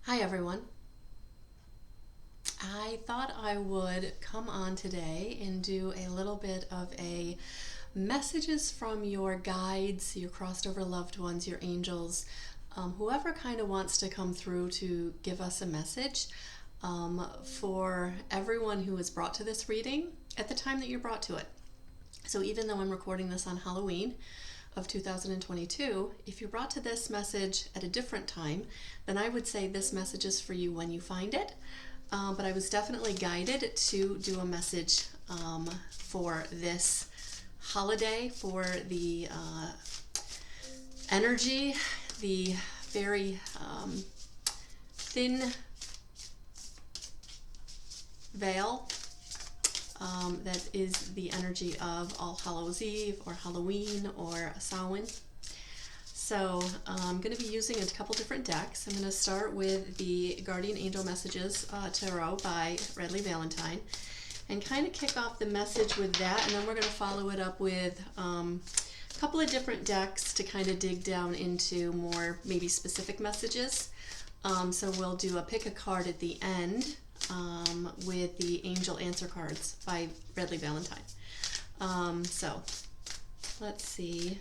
Hi everyone. I thought I would come on today and do a little bit of a messages from your guides, your crossed over loved ones, your angels, whoever kind of wants to come through to give us a message for everyone who is brought to this reading at the time that you're brought to it. So even though I'm recording this on Halloween of 2022, if you're brought to this message at a different time, then I would say this message is for you when you find it. But I was definitely guided to do a message for this holiday, for the energy, the very thin veil that is the energy of All Hallows Eve or Halloween or Samhain. So I'm going to be using a couple different decks. I'm going to start with the Guardian Angel Messages Tarot by Redley Valentine and kind of kick off the message with that, and then we're going to follow it up with a couple of different decks to kind of dig down into more maybe specific messages. So we'll do a pick a card at the end with the Angel Answer Cards by Redley Valentine. So let's see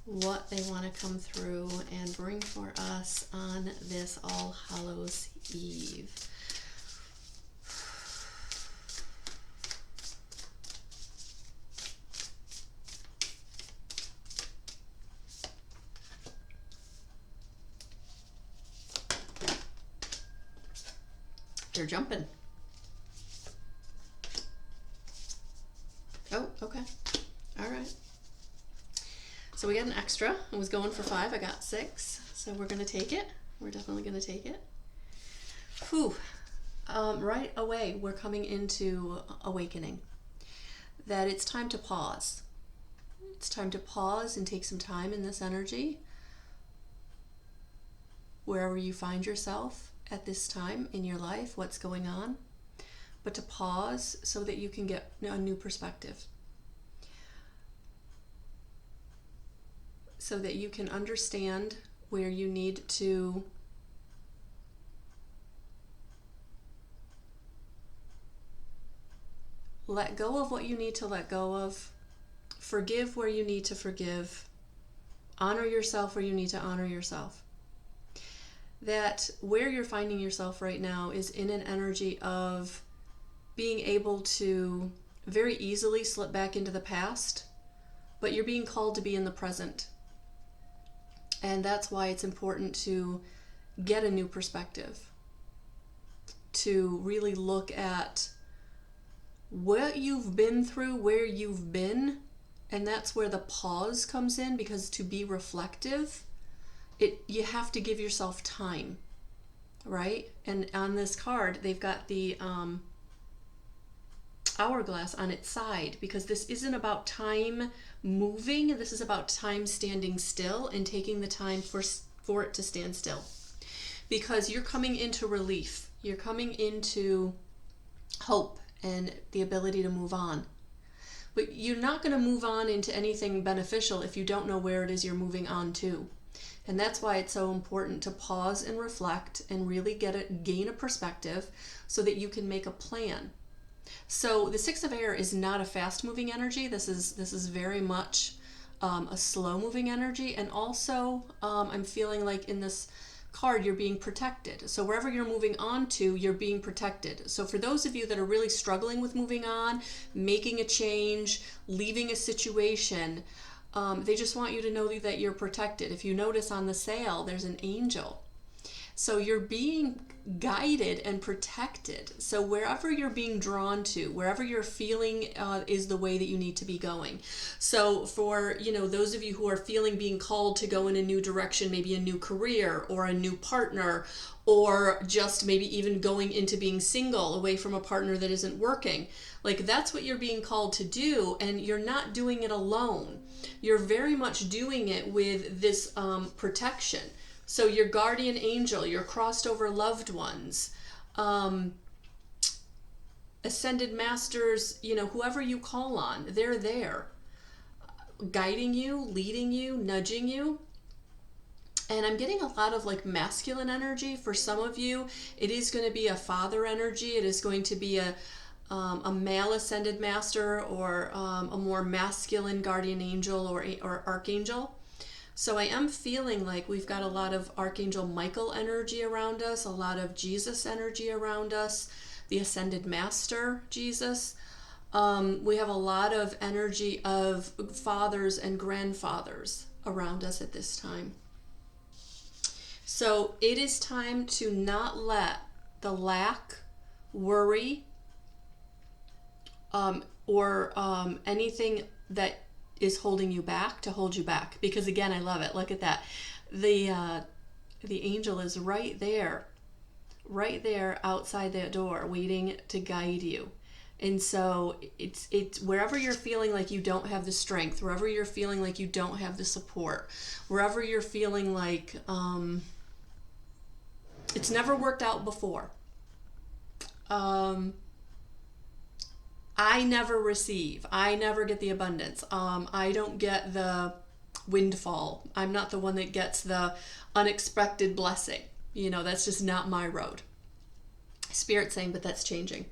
what they want to come through and bring for us on this All Hallows Eve. They're jumping. Oh, okay. All right. So we got an extra. I was going for 5. I got 6. So we're going to take it. We're definitely going to take it. Whew. Right away, we're coming into awakening. That it's time to pause. It's time to pause and take some time in this energy. Wherever you find yourself at this time in your life, what's going on. But to pause so that you can get a new perspective. So that you can understand where you need to let go of what you need to let go of, forgive where you need to forgive, honor yourself where you need to honor yourself. That where you're finding yourself right now is in an energy of being able to very easily slip back into the past, but you're being called to be in the present. And that's why it's important to get a new perspective, to really look at what you've been through, where you've been, and that's where the pause comes in, because to be reflective, you have to give yourself time, right? And on this card, they've got the hourglass on its side, because this isn't about time moving. This is about time standing still and taking the time for it to stand still, because you're coming into relief. You're coming into hope and the ability to move on. But you're not going to move on into anything beneficial if you don't know where it is you're moving on to. And that's why it's so important to pause and reflect and really gain a perspective so that you can make a plan. So the Six of Air is not a fast-moving energy. This is very much a slow-moving energy. And also, I'm feeling like in this card, you're being protected. So wherever you're moving on to, you're being protected. So for those of you that are really struggling with moving on, making a change, leaving a situation, they just want you to know that you're protected. If you notice on the sail, there's an angel. So you're being guided and protected. So wherever you're being drawn to, wherever you're feeling is the way that you need to be going. So for, those of you who are feeling being called to go in a new direction, maybe a new career or a new partner, or just maybe even going into being single away from a partner that isn't working, like that's what you're being called to do, and you're not doing it alone. You're very much doing it with this protection. So your guardian angel, your crossed over loved ones, ascended masters, whoever you call on, they're there guiding you, leading you, nudging you. And I'm getting a lot of like masculine energy. For some of you, it is going to be a father energy. It is going to be a male ascended master, or a more masculine guardian angel or archangel. So I am feeling like we've got a lot of Archangel Michael energy around us, a lot of Jesus energy around us, the ascended master, Jesus. We have a lot of energy of fathers and grandfathers around us at this time. So it is time to not let the lack, worry, or anything that is holding you back to hold you back. Because again, I love it. Look at that. The angel is right there outside that door, waiting to guide you. And so it's wherever you're feeling like you don't have the strength, wherever you're feeling like you don't have the support, wherever you're feeling like it's never worked out before. I never receive. I never get the abundance. I don't get the windfall. I'm not the one that gets the unexpected blessing. That's just not my road. Spirit saying, but that's changing.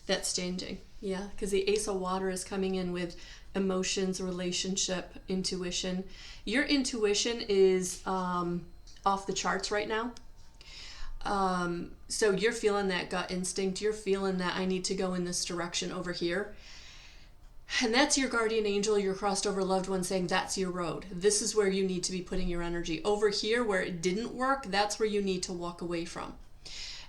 That's changing. Yeah, because the Ace of Water is coming in with emotions, relationship, intuition. Your intuition is off the charts right now. So you're feeling that gut instinct. You're feeling that I need to go in this direction over here. And that's your guardian angel, your crossed over loved one saying that's your road. This is where you need to be putting your energy. Over here where it didn't work, that's where you need to walk away from.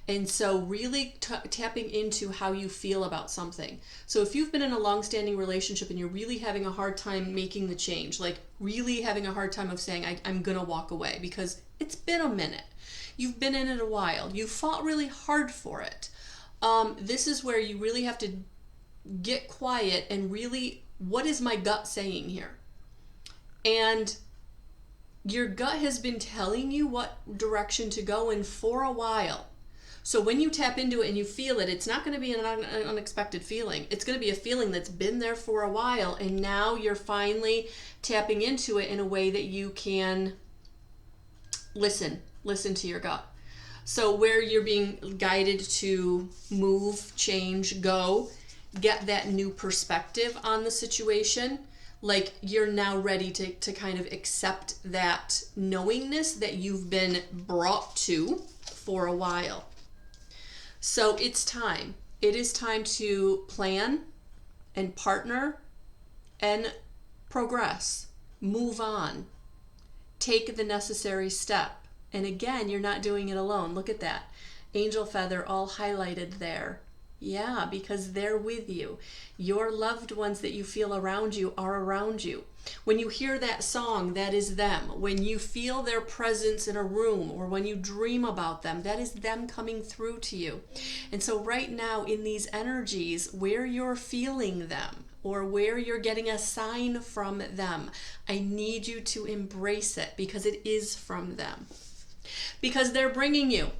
And so really tapping into how you feel about something. So if you've been in a long-standing relationship and you're really having a hard time making the change, like really having a hard time of saying, I'm going to walk away because it's been a minute. You've been in it a while. You fought really hard for it. This is where you really have to get quiet and really, what is my gut saying here? And your gut has been telling you what direction to go in for a while. So when you tap into it and you feel it, it's not going to be an unexpected feeling. It's going to be a feeling that's been there for a while, and now you're finally tapping into it in a way that you can listen to your gut. So where you're being guided to move, change, go, get that new perspective on the situation, like you're now ready to kind of accept that knowingness that you've been brought to for a while. So it's time. It is time to plan and partner and progress, move on, take the necessary step. And again, you're not doing it alone. Look at that. Angel feather all highlighted there. Yeah, because they're with you. Your loved ones that you feel around you are around you. When you hear that song, that is them. When you feel their presence in a room or when you dream about them, that is them coming through to you. And so right now in these energies, where you're feeling them or where you're getting a sign from them, I need you to embrace it because it is from them. Because they're bringing you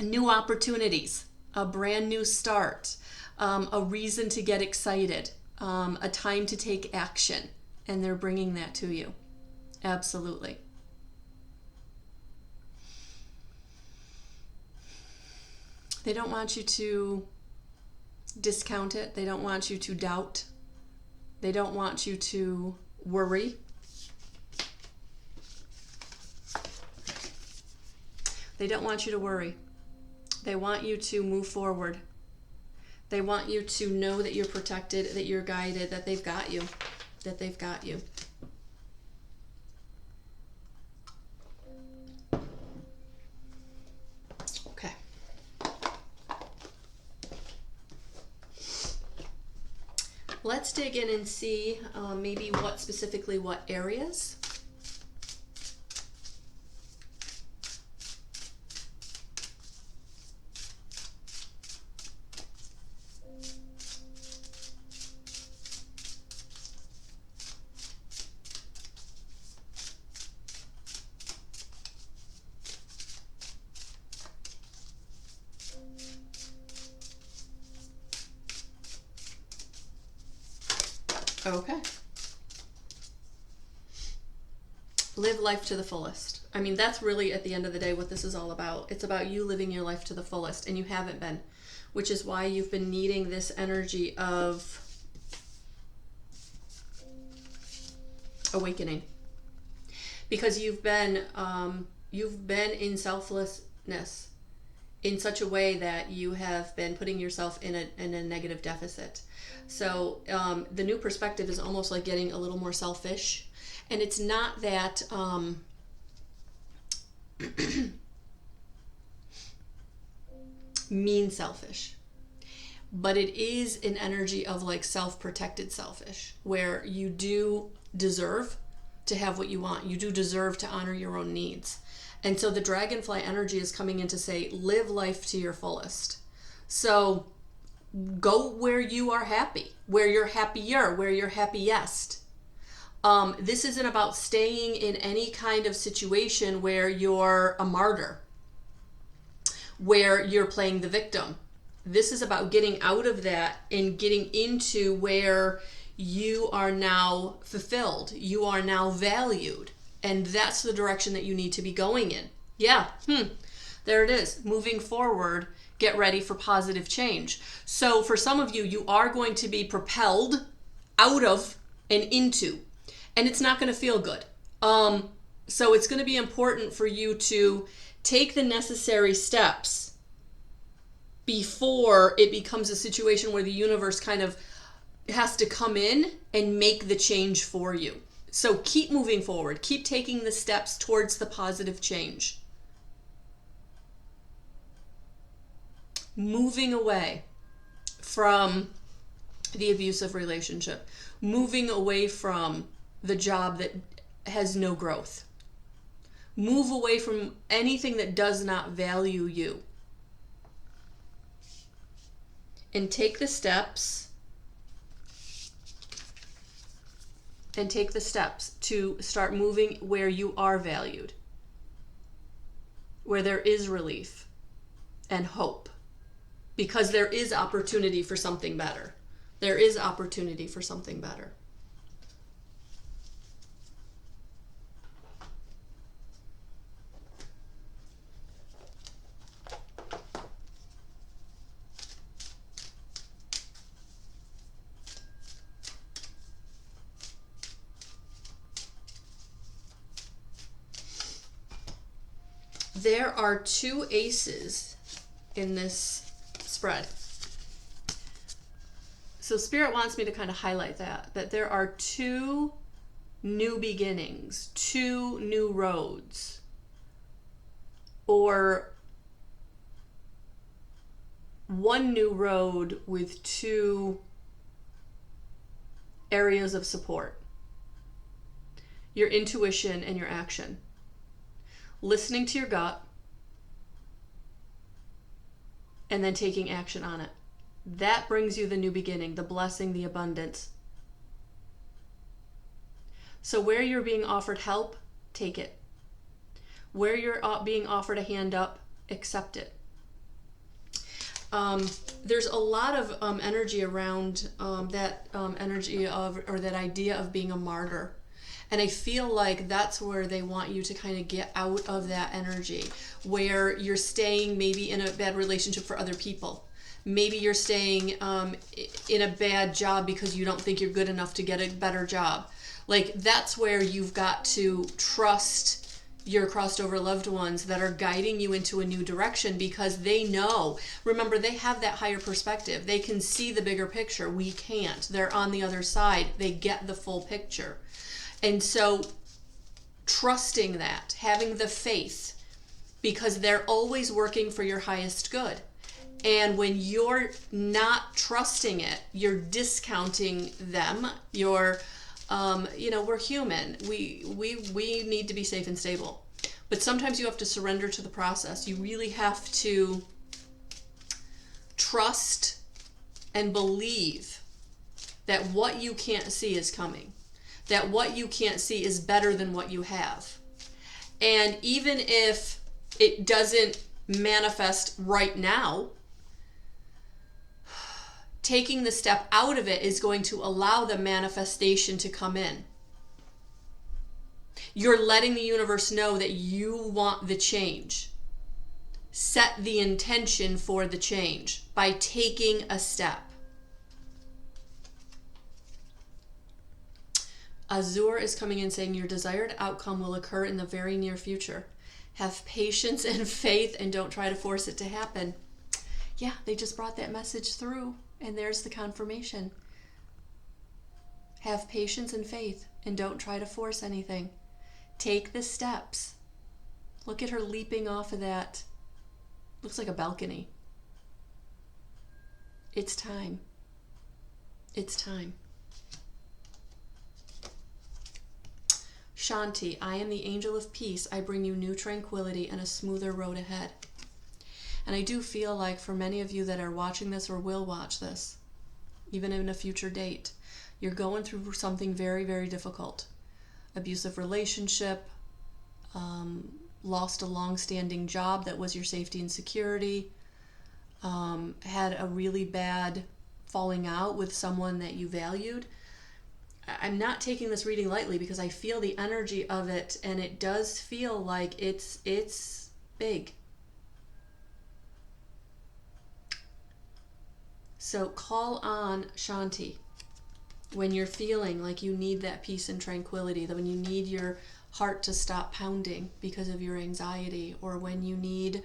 new opportunities, a brand new start, a reason to get excited, a time to take action, and they're bringing that to you. Absolutely. They don't want you to discount it. They don't want you to doubt. They don't want you to worry. They don't want you to worry. They want you to move forward. They want you to know that you're protected, that you're guided, that they've got you, that they've got you. Okay. Let's dig in and see maybe what areas. Okay. Live life to the fullest. I mean, that's really at the end of the day what this is all about. It's about you living your life to the fullest, and you haven't been, which is why you've been needing this energy of awakening, because you've been in selflessness in such a way that you have been putting yourself in a negative deficit. So the new perspective is almost like getting a little more selfish, and it's not that mean selfish, but it is an energy of like self-protected selfish, where you do deserve to have what you want. You do deserve to honor your own needs. And so the dragonfly energy is coming in to say, live life to your fullest. So go where you are happy, where you're happier, where you're happiest. This isn't about staying in any kind of situation where you're a martyr, where you're playing the victim. This is about getting out of that and getting into where you are now fulfilled. You are now valued. And that's the direction that you need to be going in. Yeah, there it is. Moving forward, get ready for positive change. So for some of you, you are going to be propelled out of and into, and it's not going to feel good. So it's going to be important for you to take the necessary steps before it becomes a situation where the universe kind of has to come in and make the change for you. So keep moving forward. Keep taking the steps towards the positive change. Moving away from the abusive relationship. Moving away from the job that has no growth. Move away from anything that does not value you. And take the steps. And take the steps to start moving where you are valued, where there is relief and hope, because there is opportunity for something better. There is opportunity for something better. There are 2 aces in this spread. So Spirit wants me to kind of highlight that there are 2 new beginnings, 2 new roads, or 1 new road with 2 areas of support. Your intuition and your action. Listening to your gut, and then taking action on it. That brings you the new beginning, the blessing, the abundance. So where you're being offered help, take it. Where you're being offered a hand up, accept it. There's a lot of energy around that energy of, or that idea of being a martyr. And I feel like that's where they want you to kind of get out of that energy, where you're staying maybe in a bad relationship for other people. Maybe you're staying in a bad job because you don't think you're good enough to get a better job. Like, that's where you've got to trust your crossed over loved ones that are guiding you into a new direction, because they know, remember, they have that higher perspective. They can see the bigger picture. We can't. They're on the other side. They get the full picture. And so trusting that, having the faith, because they're always working for your highest good. And when you're not trusting it, you're discounting them. You're, we're human. We need to be safe and stable. But sometimes you have to surrender to the process. You really have to trust and believe that what you can't see is coming. That what you can't see is better than what you have. And even if it doesn't manifest right now, taking the step out of it is going to allow the manifestation to come in. You're letting the universe know that you want the change. Set the intention for the change by taking a step. Azur is coming in saying your desired outcome will occur in the very near future. Have patience and faith and don't try to force it to happen. Yeah, they just brought that message through, and there's the confirmation. Have patience and faith and don't try to force anything. Take the steps. Look at her leaping off of that. Looks like a balcony. It's time. It's time. Shanti, I am the angel of peace. I bring you new tranquility and a smoother road ahead. And I do feel like for many of you that are watching this or will watch this, even in a future date, you're going through something very, very difficult. Abusive relationship, lost a long-standing job that was your safety and security, had a really bad falling out with someone that you valued. I'm not taking this reading lightly because I feel the energy of it, and it does feel like it's big. So call on Shanti when you're feeling like you need that peace and tranquility, that when you need your heart to stop pounding because of your anxiety, or when you need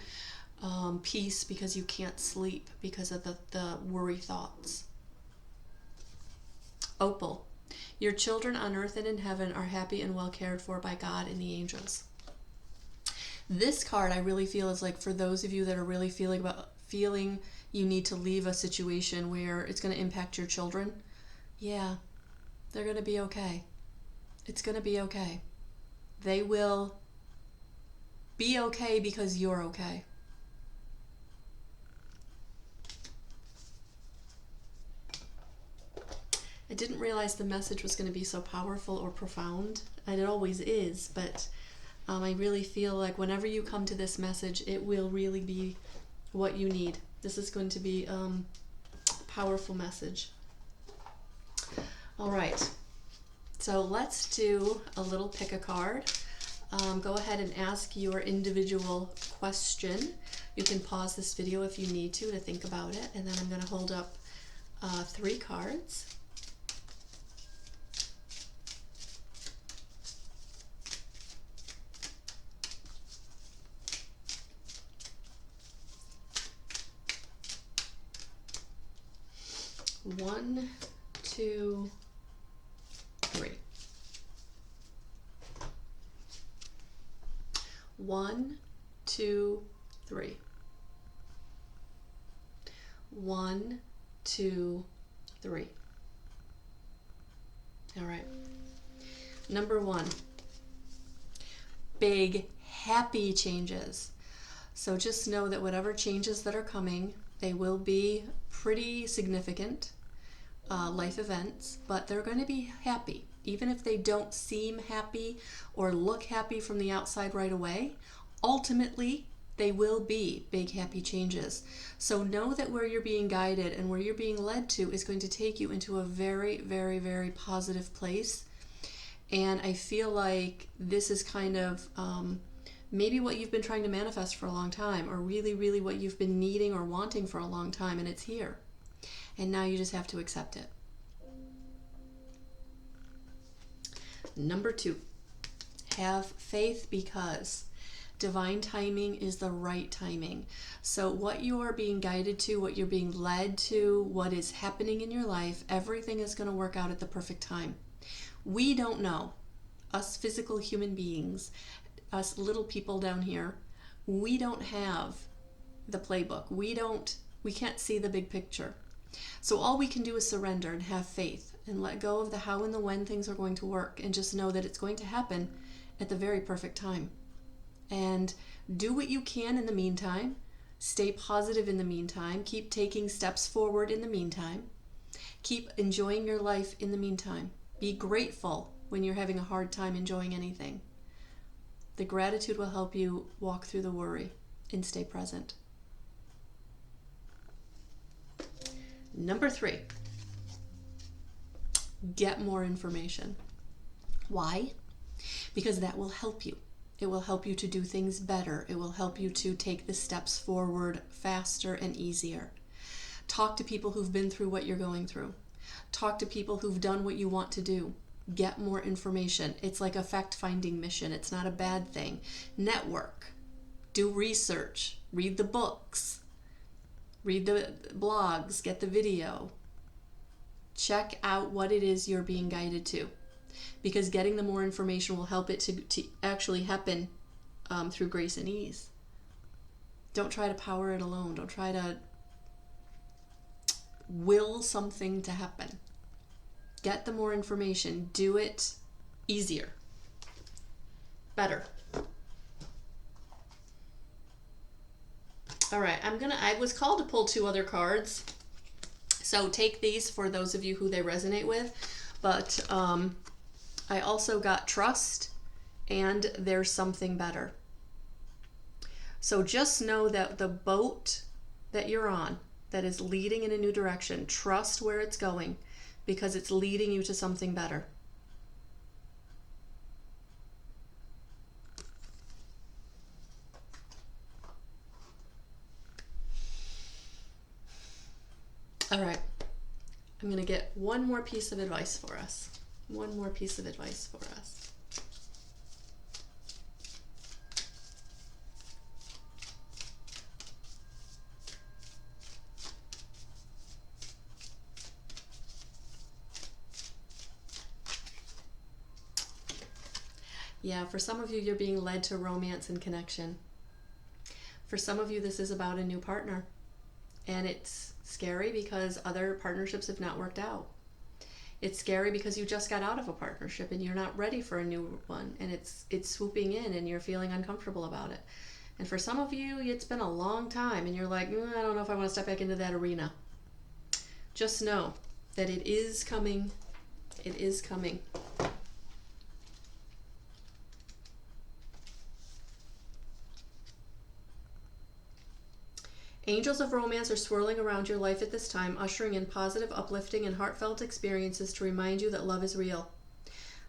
peace because you can't sleep because of the worry thoughts. Opal, your children on earth and in heaven are happy and well cared for by God and the angels. This card I really feel is like for those of you that are really feeling you need to leave a situation where it's going to impact your children. Yeah, they're going to be okay. It's going to be okay. They will be okay because you're okay. I didn't realize the message was going to be so powerful or profound, and it always is, but I really feel like whenever you come to this message, it will really be what you need. This is going to be a powerful message. All right, so let's do a little pick a card. Go ahead and ask your individual question. You can pause this video if you need to think about it, and then I'm going to hold up 3 cards. One, two, three. 1, 2, 3. 1, 2, 3. All right. Number 1. Big, happy changes. So just know that whatever changes that are coming, they will be pretty significant life events, but they're going to be happy. Even if they don't seem happy or look happy from the outside right away, ultimately they will be big happy changes. So know that where you're being guided and where you're being led to is going to take you into a very, very, very positive place. And I feel like this is kind of maybe what you've been trying to manifest for a long time, or really, really what you've been needing or wanting for a long time, and it's here. And now you just have to accept it. Number 2, have faith because divine timing is the right timing. So what you are being guided to, what you're being led to, what is happening in your life, everything is going to work out at the perfect time. We don't know. Us physical human beings, us little people down here, we don't have the playbook. We can't see the big picture. So all we can do is surrender and have faith and let go of the how and the when things are going to work, and just know that it's going to happen at the very perfect time. And do what you can in the meantime. Stay positive in the meantime. Keep taking steps forward in the meantime. Keep enjoying your life in the meantime. Be grateful when you're having a hard time enjoying anything. The gratitude will help you walk through the worry and stay present. Number 3, get more information. Why? because that will help you. It will help you to do things better. It will help you to take the steps forward faster and easier. Talk to people who've been through what you're going through. Talk to people who've done what you want to do. Get more information. It's like a fact-finding mission. It's not a bad thing. Network. Do research. Read the books. Read the blogs. Get the video. Check out what it is you're being guided to. Because getting the more information will help it to actually happen through grace and ease. Don't try to power it alone. Don't try to will something to happen. Get the more information. Do it easier. Better. All right, I was called to pull 2 other cards. So take these for those of you who they resonate with. But I also got trust and there's something better. So just know that the boat that you're on that is leading in a new direction, trust where it's going because it's leading you to something better. All right, I'm going to get one more piece of advice for us. One more piece of advice for us. Yeah, for some of you, you're being led to romance and connection. For some of you, this is about a new partner. And it's scary because other partnerships have not worked out. It's scary because you just got out of a partnership and you're not ready for a new one. And it's swooping in and you're feeling uncomfortable about it. And for some of you, it's been a long time and you're like, I don't know if I want to step back into that arena. Just know that it is coming. It is coming. Angels of romance are swirling around your life at this time, ushering in positive, uplifting, and heartfelt experiences to remind you that love is real.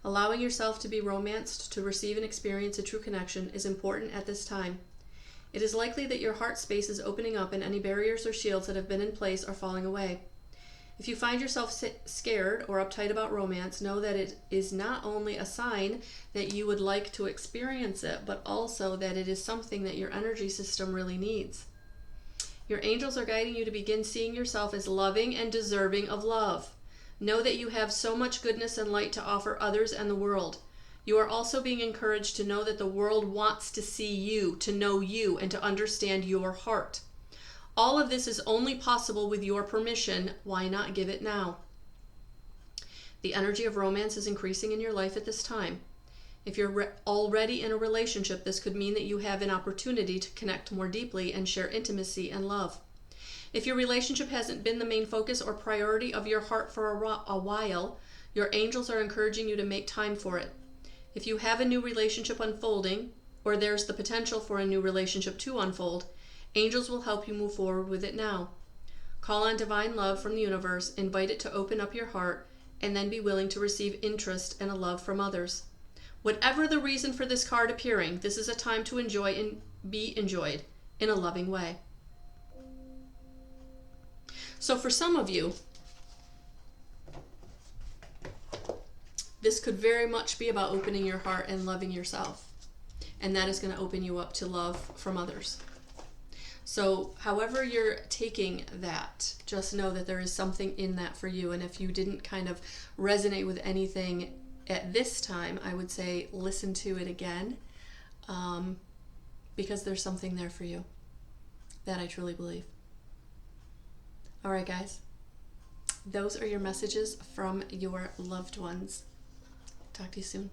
Allowing yourself to be romanced to receive and experience a true connection is important at this time. It is likely that your heart space is opening up and any barriers or shields that have been in place are falling away. If you find yourself scared or uptight about romance, know that it is not only a sign that you would like to experience it, but also that it is something that your energy system really needs. Your angels are guiding you to begin seeing yourself as loving and deserving of love. Know that you have so much goodness and light to offer others and the world. You are also being encouraged to know that the world wants to see you, to know you, and to understand your heart. All of this is only possible with your permission. Why not give it now? The energy of romance is increasing in your life at this time. If you're already in a relationship, this could mean that you have an opportunity to connect more deeply and share intimacy and love. If your relationship hasn't been the main focus or priority of your heart for a while, your angels are encouraging you to make time for it. If you have a new relationship unfolding, or there's the potential for a new relationship to unfold, angels will help you move forward with it now. Call on divine love from the universe, invite it to open up your heart, and then be willing to receive interest and a love from others. Whatever the reason for this card appearing, this is a time to enjoy and be enjoyed in a loving way. So for some of you, this could very much be about opening your heart and loving yourself. And that is going to open you up to love from others. So however you're taking that, just know that there is something in that for you. And if you didn't kind of resonate with anything at this time, I would say listen to it again, because there's something there for you. That I truly believe. All right, guys. Those are your messages from your loved ones. Talk to you soon.